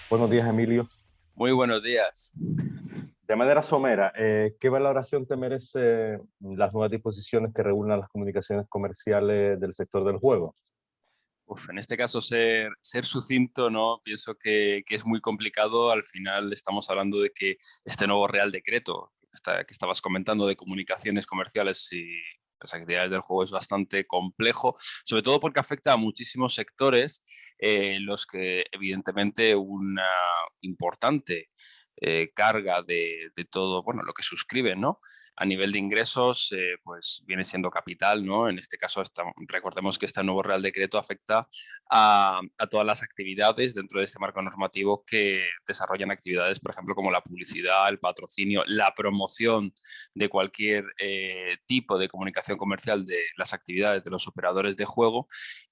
Buenos días, Emilio. Muy buenos días. De manera somera, ¿qué valoración te merece las nuevas disposiciones que regulan las comunicaciones comerciales del sector del juego? En este caso, ser sucinto, ¿no? Pienso que es muy complicado. Al final estamos hablando de que este nuevo Real Decreto que estabas comentando de comunicaciones comerciales y las actividades del juego es bastante complejo, sobre todo porque afecta a muchísimos sectores, los que evidentemente una importante carga de todo, bueno, lo que suscriben, ¿no? A nivel de ingresos, pues viene siendo capital, ¿no? En este caso, recordemos que este nuevo Real Decreto afecta a todas las actividades dentro de este marco normativo que desarrollan actividades, por ejemplo, como la publicidad, el patrocinio, la promoción de cualquier tipo de comunicación comercial de las actividades de los operadores de juego.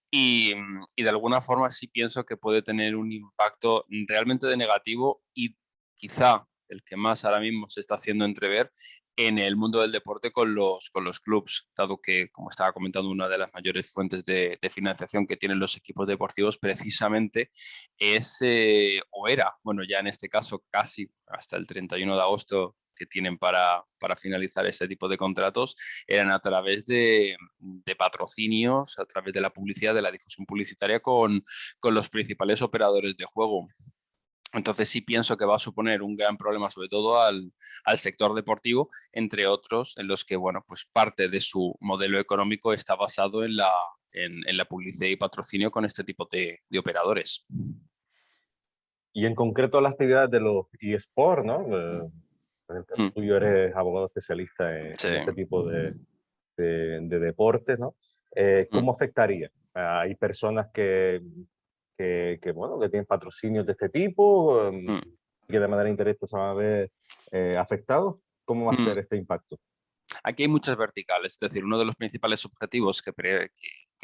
Y de alguna forma sí pienso que puede tener un impacto realmente de negativo y quizá el que más ahora mismo se está haciendo entrever en el mundo del deporte con los clubs, dado que, como estaba comentando, una de las mayores fuentes de financiación que tienen los equipos deportivos precisamente es, o era, bueno, ya en este caso casi hasta el 31 de agosto que tienen para finalizar este tipo de contratos, eran a través de patrocinios, a través de la publicidad, de la difusión publicitaria con los principales operadores de juego. Entonces sí pienso que va a suponer un gran problema, sobre todo al sector deportivo, entre otros, en los que, bueno, pues parte de su modelo económico está basado en la publicidad y patrocinio con este tipo de operadores. Y en concreto las actividades de los eSports, ¿no? En el caso Mm, tuyo eres abogado especialista sí. en este tipo de deportes, ¿no? Mm, ¿Cómo afectaría? Hay personas bueno, que tienen patrocinios de este tipo, mm, que de manera indirecta se van a ver afectados. ¿Cómo va a mm. ser este impacto? Aquí hay muchas verticales, es decir, uno de los principales objetivos que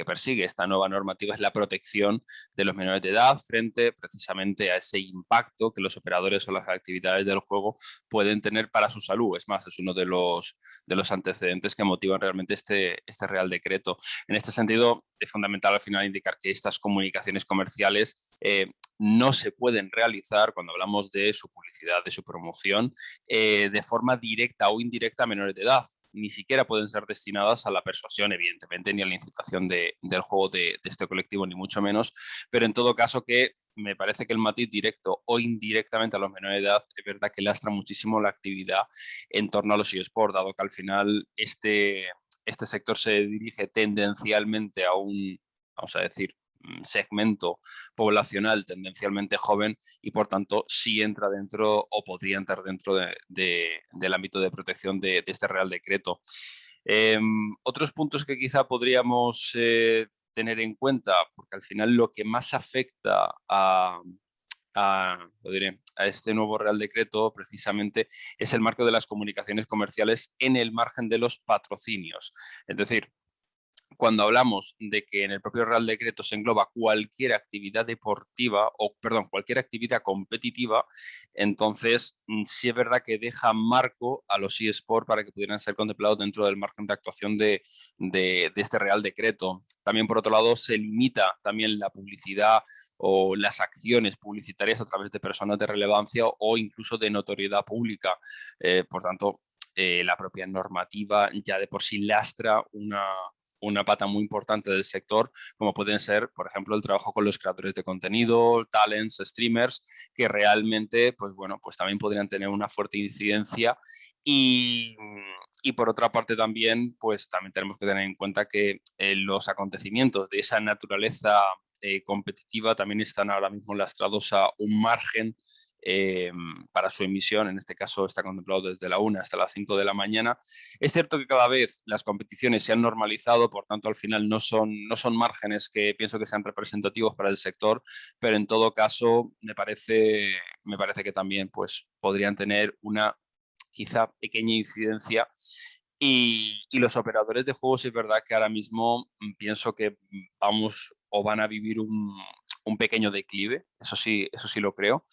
persigue esta nueva normativa es la protección de los menores de edad frente precisamente a ese impacto que los operadores o las actividades del juego pueden tener para su salud. Es más, es uno de los antecedentes que motivan realmente este Real Decreto. En este sentido, es fundamental al final indicar que estas comunicaciones comerciales no se pueden realizar cuando hablamos de su publicidad, de su promoción, de forma directa o indirecta a menores de edad. Ni siquiera pueden ser destinadas a la persuasión, evidentemente, ni a la incitación del juego de este colectivo, ni mucho menos, pero en todo caso que me parece que el matiz directo o indirectamente a los menores de edad es verdad que lastra muchísimo la actividad en torno a los eSports, dado que al final este sector se dirige tendencialmente a un, vamos a decir, segmento poblacional tendencialmente joven y por tanto sí entra dentro o podría entrar dentro del ámbito de protección de este Real Decreto. Otros puntos que quizá podríamos tener en cuenta, porque al final lo que más afecta lo diré, a este nuevo Real Decreto precisamente es el marco de las comunicaciones comerciales en el margen de los patrocinios. Es decir, cuando hablamos de que en el propio Real Decreto se engloba cualquier actividad deportiva o, perdón, cualquier actividad competitiva, entonces sí es verdad que deja marco a los eSports para que pudieran ser contemplados dentro del margen de actuación de este Real Decreto. También, por otro lado, se limita también la publicidad o las acciones publicitarias a través de personas de relevancia o incluso de notoriedad pública. Por tanto, la propia normativa ya de por sí lastra una pata muy importante del sector, como pueden ser, por ejemplo, el trabajo con los creadores de contenido, talents, streamers, que realmente, pues bueno, pues también podrían tener una fuerte incidencia y, y por otra parte también, pues también tenemos que tener en cuenta que los acontecimientos de esa naturaleza competitiva también están ahora mismo lastrados a un margen eh, para su emisión, en este caso está contemplado desde la 1 hasta las 5 de la mañana. Es cierto que cada vez las competiciones se han normalizado, por tanto al final no son márgenes que pienso que sean representativos para el sector, pero en todo caso me parece que también pues, podrían tener una quizá pequeña incidencia y los operadores de juegos es verdad que ahora mismo pienso que vamos o van a vivir un pequeño declive, eso sí lo creo,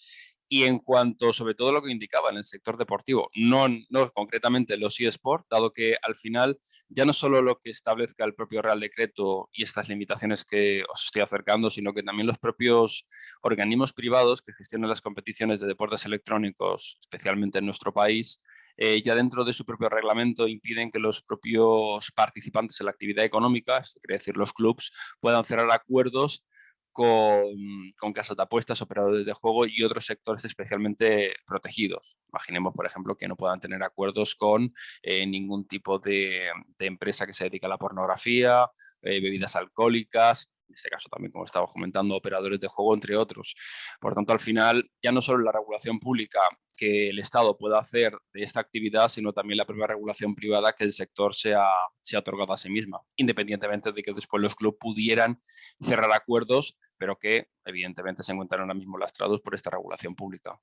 Y en cuanto, sobre todo lo que indicaba en el sector deportivo, no concretamente los eSports, dado que al final ya no solo lo que establezca el propio Real Decreto y estas limitaciones que os estoy acercando, sino que también los propios organismos privados que gestionan las competiciones de deportes electrónicos, especialmente en nuestro país, ya dentro de su propio reglamento impiden que los propios participantes en la actividad económica, esto quiere decir los clubs, puedan cerrar acuerdos con casas de apuestas, operadores de juego y otros sectores especialmente protegidos. Imaginemos, por ejemplo, que no puedan tener acuerdos con ningún tipo de empresa que se dedica a la pornografía, bebidas alcohólicas, en este caso también, como estaba comentando, operadores de juego, entre otros. Por tanto, al final, ya no solo la regulación pública que el Estado pueda hacer de esta actividad, sino también la propia regulación privada que el sector se ha otorgado a sí misma, independientemente de que después los clubes pudieran cerrar acuerdos, pero que evidentemente se encuentran ahora mismo lastrados por esta regulación pública.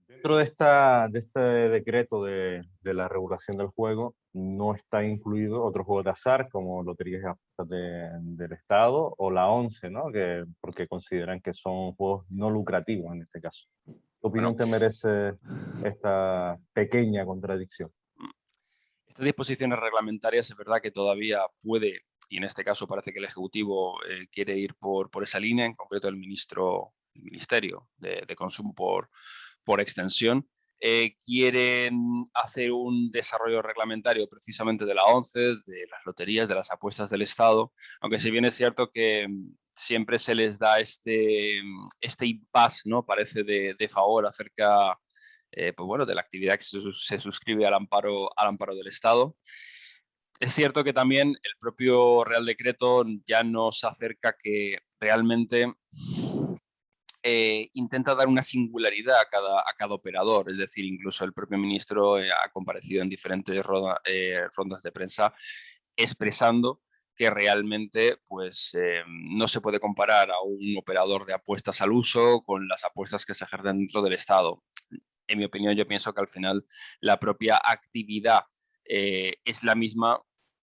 Dentro de este decreto de la regulación del juego, no está incluido otros juegos de azar como loterías y apuestas del Estado o la ONCE, ¿no? Porque consideran que son juegos no lucrativos en este caso. ¿Qué opinión te merece esta pequeña contradicción? Estas disposiciones reglamentarias es verdad que todavía puede, y en este caso parece que el Ejecutivo quiere ir por esa línea, en concreto el Ministerio de Consumo por extensión, quieren hacer un desarrollo reglamentario precisamente de la ONCE, de las loterías, de las apuestas del Estado, aunque si bien es cierto que siempre se les da este impasse, ¿no? Parece de favor acerca pues bueno, de la actividad que se suscribe al amparo del Estado. Es cierto que también el propio Real Decreto ya nos acerca que realmente intenta dar una singularidad a cada operador, es decir, incluso el propio ministro ha comparecido en diferentes rondas de prensa expresando que realmente pues, no se puede comparar a un operador de apuestas al uso con las apuestas que se ejercen dentro del Estado. En mi opinión, yo pienso que al final la propia actividad es la misma,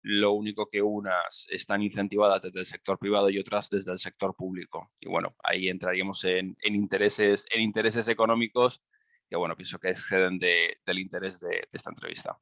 lo único que unas están incentivadas desde el sector privado y otras desde el sector público. Y bueno, ahí entraríamos en intereses económicos que, bueno, pienso que exceden del interés de esta entrevista.